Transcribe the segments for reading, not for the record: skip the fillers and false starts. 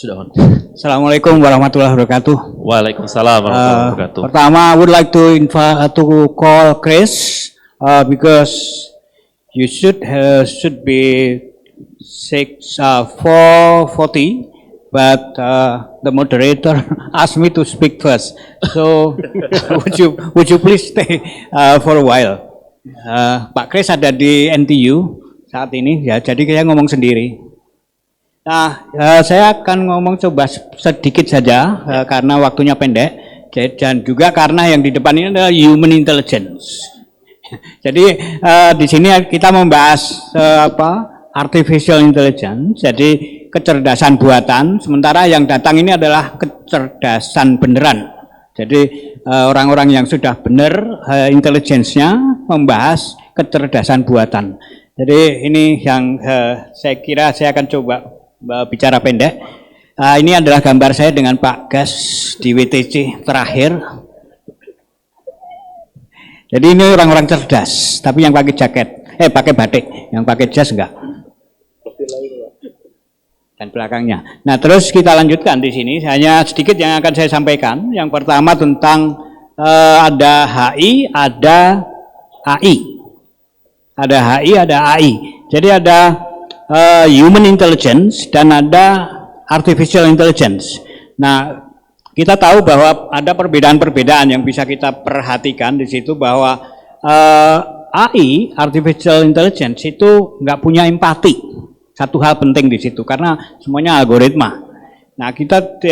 Sudah on. Assalamualaikum warahmatullahi wabarakatuh. Waalaikumsalam warahmatullahi wabarakatuh. Pertama, I would like to call Chris because you should be 4:40, but the moderator asked me to speak first. So would you please stay for a while? Pak Chris ada di NTU saat ini ya, jadi saya ngomong sendiri. Nah, saya akan ngomong coba sedikit saja karena waktunya pendek dan juga karena yang di depan ini adalah human intelligence. Jadi di sini kita membahas artificial intelligence, jadi kecerdasan buatan. Sementara yang datang ini adalah kecerdasan beneran. Jadi orang-orang yang sudah benar intelijensinya membahas kecerdasan buatan. Jadi ini yang saya kira saya akan coba bicara pendek. Ini adalah gambar saya dengan Pak Gas di WTC terakhir. Jadi ini orang-orang cerdas, tapi yang pakai jaket, pakai batik, yang pakai jas enggak. Dan belakangnya. Nah, terus kita lanjutkan di sini. Hanya sedikit yang akan saya sampaikan. Yang pertama tentang ada HI, ada AI. Ada HI, ada AI. Jadi ada human intelligence dan ada artificial intelligence. Nah, kita tahu bahwa ada perbedaan-perbedaan yang bisa kita perhatikan di situ bahwa AI, artificial intelligence itu nggak punya empati. Satu hal penting di situ karena semuanya algoritma. Nah, kita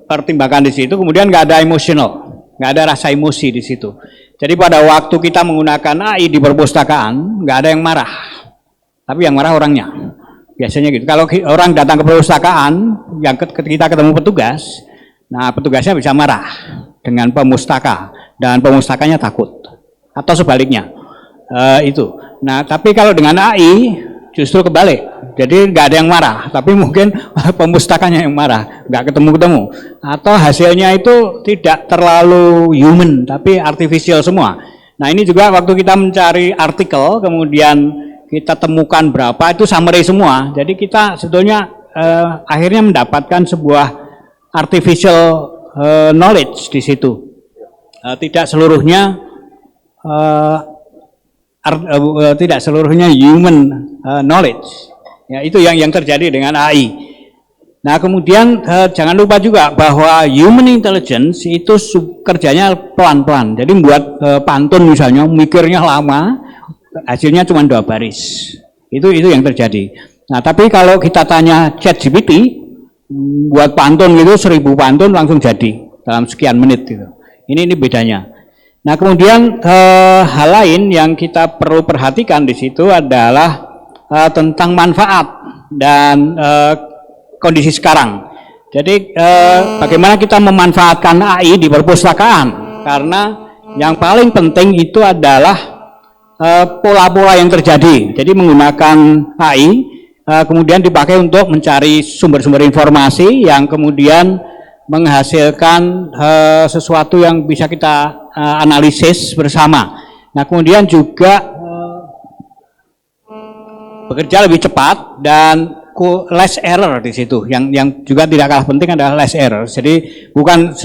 pertimbangkan di situ, kemudian nggak ada emotional, nggak ada rasa emosi di situ. Jadi pada waktu kita menggunakan AI di perpustakaan, nggak ada yang marah. Tapi yang marah orangnya, biasanya gitu. Kalau orang datang ke perpustakaan, yang kita ketemu petugas, nah petugasnya bisa marah dengan pemustaka dan pemustakanya takut, atau sebaliknya itu. Nah tapi kalau dengan AI justru kebalik, jadi nggak ada yang marah, tapi mungkin pemustakanya yang marah, nggak ketemu-ketemu, atau hasilnya itu tidak terlalu human, tapi artificial semua. Nah ini juga waktu kita mencari artikel, kemudian kita temukan berapa itu summary semua. Jadi kita sebetulnya akhirnya mendapatkan sebuah artificial knowledge di situ. Tidak seluruhnya human knowledge. Ya, itu yang terjadi dengan AI. Nah, kemudian jangan lupa juga bahwa human intelligence itu kerjanya pelan-pelan. Jadi membuat pantun misalnya mikirnya lama, hasilnya cuma 2 baris. Itu yang terjadi. Nah, tapi kalau kita tanya ChatGPT, buat pantun gitu 1000 pantun langsung jadi dalam sekian menit gitu. Ini bedanya. Nah, kemudian hal lain yang kita perlu perhatikan di situ adalah tentang manfaat dan kondisi sekarang. Jadi bagaimana kita memanfaatkan AI di perpustakaan? Karena yang paling penting itu adalah pola-pola yang terjadi. Jadi menggunakan AI kemudian dipakai untuk mencari sumber-sumber informasi yang kemudian menghasilkan sesuatu yang bisa kita analisis bersama. Nah, kemudian juga bekerja lebih cepat dan less error di situ. Yang juga tidak kalah penting adalah less error. Jadi bukan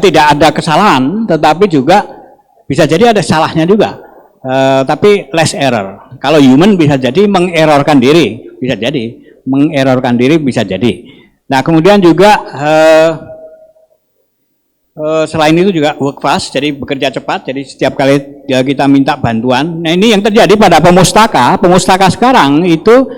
tidak ada kesalahan, tetapi juga bisa jadi ada salahnya juga. Tapi less error. Kalau human bisa jadi mengerrorkan diri, bisa jadi mengerrorkan diri bisa jadi. Nah, kemudian juga selain itu juga work fast, jadi bekerja cepat. Jadi setiap kali kita minta bantuan. Nah, ini yang terjadi pada pemustaka. Pemustaka sekarang itu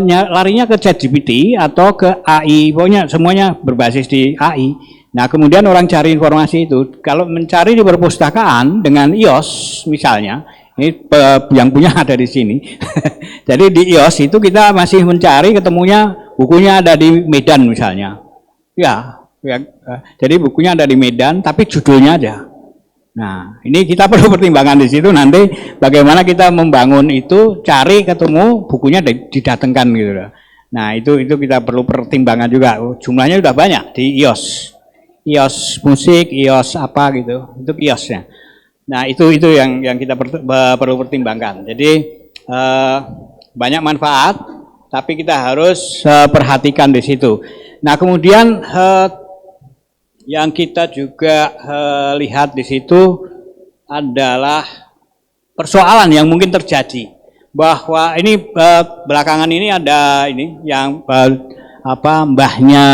larinya ke ChatGPT atau ke AI. Pokoknya semuanya berbasis di AI. Nah, kemudian orang cari informasi itu, kalau mencari di perpustakaan dengan iOS misalnya, ini yang punya ada di sini. Jadi di iOS itu kita masih mencari, ketemunya bukunya ada di Medan misalnya. Jadi bukunya ada di Medan, tapi judulnya aja. Nah, ini kita perlu pertimbangan di situ nanti bagaimana kita membangun itu, cari ketemu bukunya didatangkan gitu. Nah, itu kita perlu pertimbangan juga. Jumlahnya sudah banyak di iOS. iOS musik, iOS apa gitu, itu iOS-nya. Nah, itu yang kita perlu pertimbangkan. Jadi banyak manfaat, tapi kita harus perhatikan di situ. Nah, kemudian yang kita juga lihat di situ adalah persoalan yang mungkin terjadi bahwa ini belakangan ini ada ini yang mbahnya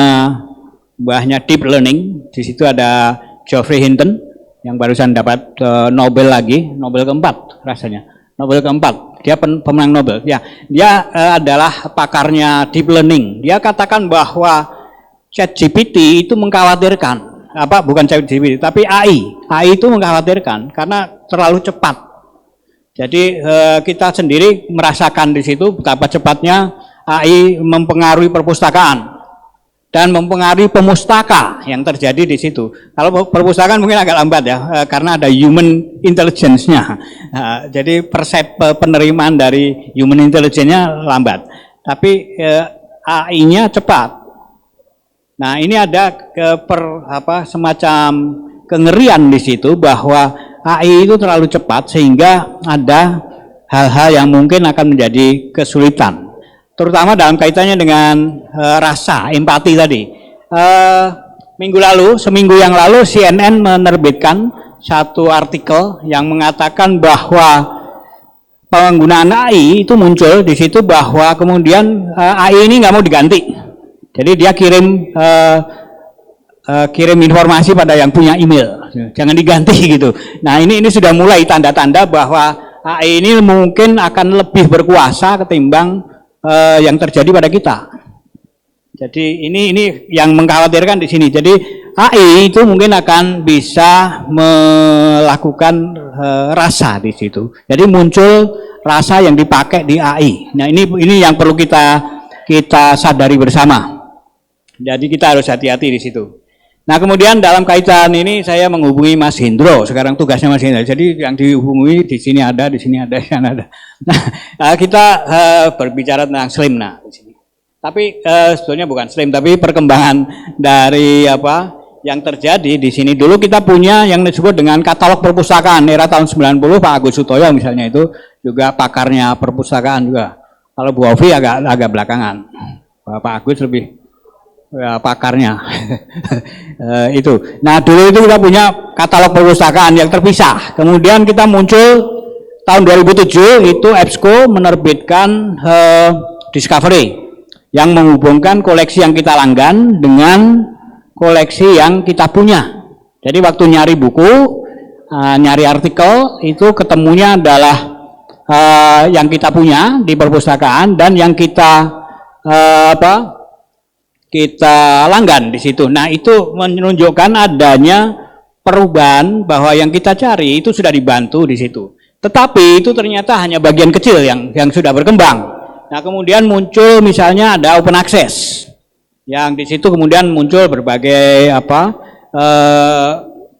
deep learning. Di situ ada Geoffrey Hinton yang barusan dapat Nobel lagi, Nobel keempat rasanya, Nobel keempat. Dia pemenang Nobel. Ya, dia adalah pakarnya deep learning. Dia katakan bahwa ChatGPT itu mengkhawatirkan, bukan ChatGPT, tapi AI itu mengkhawatirkan karena terlalu cepat. Jadi kita sendiri merasakan di situ betapa cepatnya AI mempengaruhi perpustakaan dan mempengaruhi pemustaka yang terjadi di situ. Kalau perpustakaan mungkin agak lambat ya, karena ada human intelligence-nya. Jadi penerimaan dari human intelligence-nya lambat. Tapi AI-nya cepat. Nah, ini ada semacam kengerian di situ bahwa AI itu terlalu cepat sehingga ada hal-hal yang mungkin akan menjadi kesulitan, terutama dalam kaitannya dengan rasa, empati tadi. Seminggu yang lalu CNN menerbitkan satu artikel yang mengatakan bahwa penggunaan AI itu muncul di situ bahwa kemudian AI ini nggak mau diganti. Jadi dia kirim informasi pada yang punya email, jangan diganti gitu. Nah, ini sudah mulai tanda-tanda bahwa AI ini mungkin akan lebih berkuasa ketimbang yang terjadi pada kita. Jadi ini yang mengkhawatirkan di sini. Jadi AI itu mungkin akan bisa melakukan rasa di situ. Jadi muncul rasa yang dipakai di AI. Nah, ini yang perlu kita sadari bersama. Jadi kita harus hati-hati di situ. Nah, kemudian dalam kaitan ini saya menghubungi Mas Hendro. Sekarang tugasnya Mas Hendro. Jadi yang dihubungi di sini ada, di sana ada. Nah, kita berbicara tentang SLIM di sini. Tapi sebetulnya bukan SLIM, tapi perkembangan dari yang terjadi di sini. Dulu kita punya yang disebut dengan katalog perpustakaan era tahun 90, Pak Agus Sutoyo misalnya itu juga pakarnya perpustakaan juga. Kalau Bu Ovi agak belakangan. Pak Agus lebih pakarnya. Itu. Nah, dulu itu kita punya katalog perpustakaan yang terpisah. Kemudian kita muncul tahun 2007 itu EBSCO menerbitkan Discovery yang menghubungkan koleksi yang kita langgan dengan koleksi yang kita punya. Jadi waktu nyari buku, nyari artikel itu ketemunya adalah yang kita punya di perpustakaan dan yang kita kita langgan di situ. Nah, itu menunjukkan adanya perubahan bahwa yang kita cari itu sudah dibantu di situ. Tetapi itu ternyata hanya bagian kecil yang sudah berkembang. Nah, kemudian muncul misalnya ada open access. Yang di situ kemudian muncul berbagai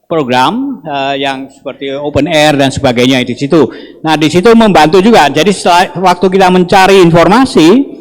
program yang seperti open air dan sebagainya di situ. Nah, di situ membantu juga. Jadi waktu kita mencari informasi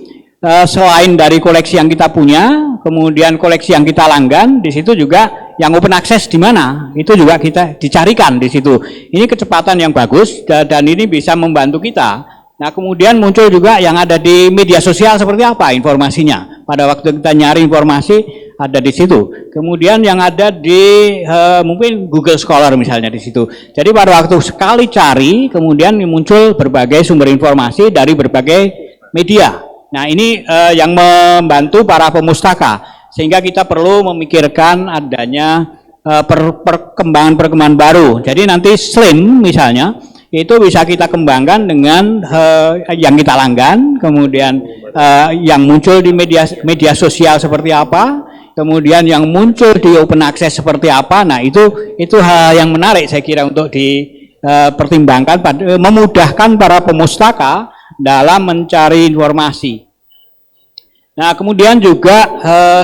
selain dari koleksi yang kita punya, kemudian koleksi yang kita langgan, di situ juga yang open access di mana, itu juga kita dicarikan di situ. Ini kecepatan yang bagus dan ini bisa membantu kita. Nah, kemudian muncul juga yang ada di media sosial seperti apa informasinya. Pada waktu kita nyari informasi ada di situ. Kemudian yang ada di mungkin Google Scholar misalnya di situ. Jadi pada waktu sekali cari, kemudian muncul berbagai sumber informasi dari berbagai media. Nah, ini yang membantu para pemustaka, sehingga kita perlu memikirkan adanya perkembangan-perkembangan baru. Jadi nanti SLIM misalnya, itu bisa kita kembangkan dengan yang kita langgan, kemudian yang muncul di media sosial seperti apa, kemudian yang muncul di open access seperti apa. Nah, itu hal yang menarik saya kira untuk dipertimbangkan, memudahkan para pemustaka dalam mencari informasi. Nah, kemudian juga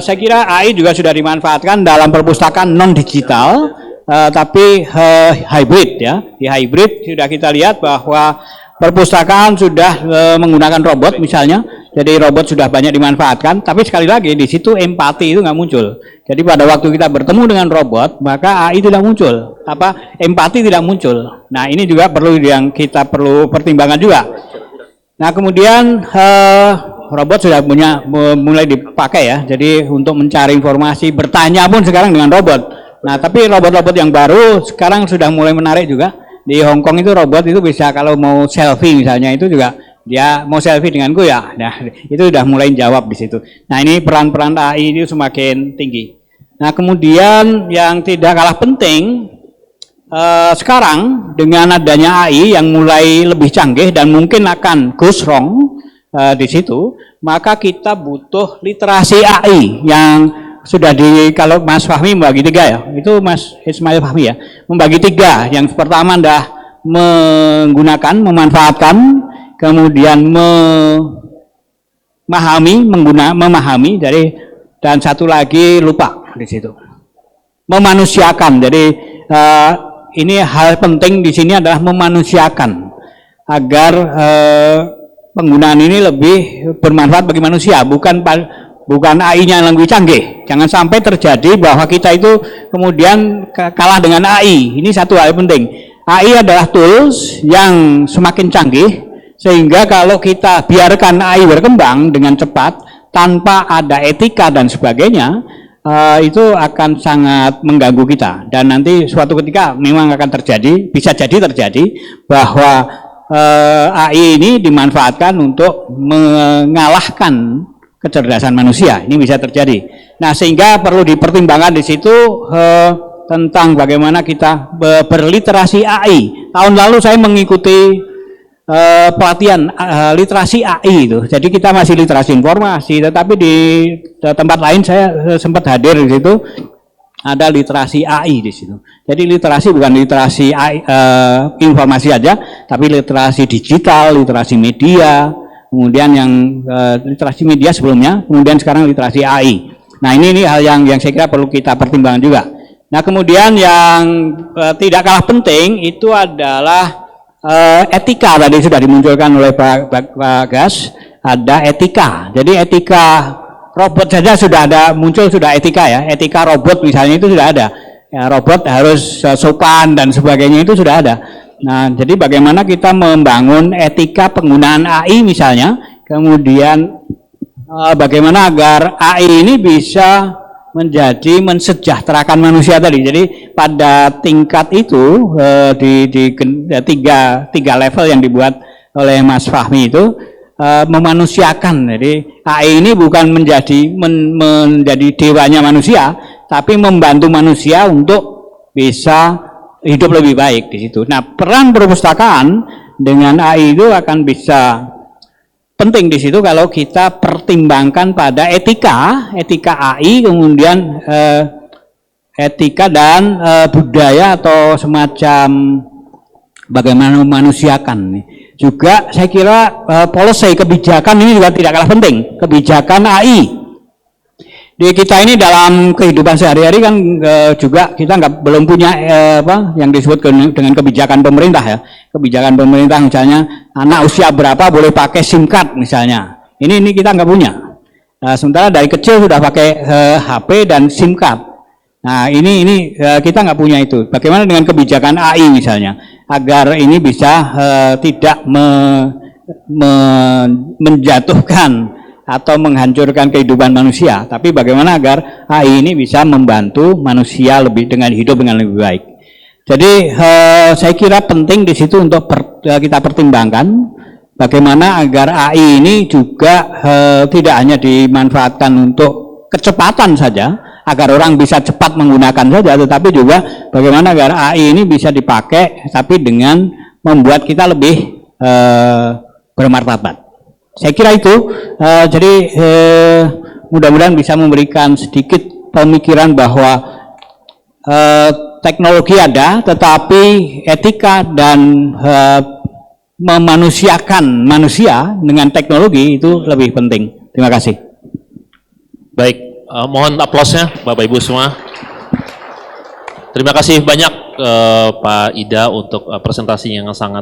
saya kira AI juga sudah dimanfaatkan dalam perpustakaan non-digital, tapi hybrid ya. Di hybrid sudah kita lihat bahwa perpustakaan sudah menggunakan robot misalnya, jadi robot sudah banyak dimanfaatkan, tapi sekali lagi di situ empati itu nggak muncul. Jadi pada waktu kita bertemu dengan robot, maka AI tidak muncul, empati tidak muncul. Nah, ini juga perlu yang kita perlu pertimbangkan juga. Nah, kemudian robot sudah mulai dipakai ya. Jadi untuk mencari informasi, bertanya pun sekarang dengan robot. Nah, tapi robot-robot yang baru sekarang sudah mulai menarik juga. Di Hong Kong itu robot itu bisa kalau mau selfie misalnya itu juga dia mau selfie denganku ya. Nah, itu sudah mulai jawab di situ. Nah, ini peran-peran AI itu semakin tinggi. Nah, kemudian yang tidak kalah penting sekarang dengan adanya AI yang mulai lebih canggih dan mungkin akan goes wrong di situ, maka kita butuh literasi AI yang sudah kalau Mas Fahmi membagi 3 ya, itu Mas Ismail Fahmi ya, membagi 3. Yang pertama adalah menggunakan, memanfaatkan, kemudian memahami, dan satu lagi lupa di situ, memanusiakan. Jadi ini hal penting di sini adalah memanusiakan agar penggunaan ini lebih bermanfaat bagi manusia, bukan AI-nya yang lebih canggih. Jangan sampai terjadi bahwa kita itu kemudian kalah dengan AI. Ini satu hal penting. AI adalah tools yang semakin canggih, sehingga kalau kita biarkan AI berkembang dengan cepat tanpa ada etika dan sebagainya, itu akan sangat mengganggu kita. Dan nanti suatu ketika memang akan terjadi, bisa jadi terjadi bahwa AI ini dimanfaatkan untuk mengalahkan kecerdasan manusia. Ini bisa terjadi. Nah, sehingga perlu dipertimbangkan di situ tentang bagaimana kita berliterasi AI. Tahun lalu saya mengikuti pelatihan literasi AI itu. Jadi kita masih literasi informasi, tetapi di tempat lain saya sempat hadir di situ, ada literasi AI di situ. Jadi literasi bukan literasi AI, informasi aja, tapi literasi digital, literasi media, kemudian yang literasi media sebelumnya, kemudian sekarang literasi AI. Nah, ini hal yang saya kira perlu kita pertimbangkan juga. Nah, kemudian yang tidak kalah penting itu adalah etika. Tadi sudah dimunculkan oleh Pak Gas, ada etika. Jadi etika robot saja sudah ada, muncul sudah etika ya. Etika robot misalnya itu sudah ada. Ya, robot harus sopan dan sebagainya itu sudah ada. Nah, jadi bagaimana kita membangun etika penggunaan AI misalnya, kemudian bagaimana agar AI ini bisa mensejahterakan manusia tadi. Jadi pada tingkat itu di tiga level yang dibuat oleh Mas Fahmi itu memanusiakan. Jadi AI ini bukan menjadi dewanya manusia, tapi membantu manusia untuk bisa hidup lebih baik di situ. Nah, peran perpustakaan dengan AI itu akan bisa penting di situ kalau kita pertimbangkan pada etika AI, kemudian etika dan budaya atau semacam bagaimana memanusiakan. Juga saya kira policy, kebijakan ini juga tidak kalah penting. Kebijakan AI di kita ini dalam kehidupan sehari-hari kan juga kita belum punya yang disebut dengan kebijakan pemerintah ya. Kebijakan pemerintah misalnya anak usia berapa boleh pakai SIM card misalnya. Ini kita nggak punya. Sementara dari kecil sudah pakai HP dan SIM card. Nah, ini kita nggak punya itu. Bagaimana dengan kebijakan AI misalnya agar ini bisa tidak menjatuhkan atau menghancurkan kehidupan manusia, tapi bagaimana agar AI ini bisa membantu manusia dengan hidup dengan lebih baik. Jadi saya kira penting di situ untuk kita pertimbangkan bagaimana agar AI ini juga tidak hanya dimanfaatkan untuk kecepatan saja, agar orang bisa cepat menggunakan saja, tetapi juga bagaimana agar AI ini bisa dipakai tapi dengan membuat kita lebih bermartabat. Saya kira itu, jadi mudah-mudahan bisa memberikan sedikit pemikiran bahwa teknologi ada, tetapi etika dan memanusiakan manusia dengan teknologi itu lebih penting. Terima kasih. Baik, mohon aplausnya Bapak Ibu semua. Terima kasih banyak Pak Ida untuk presentasi yang sangat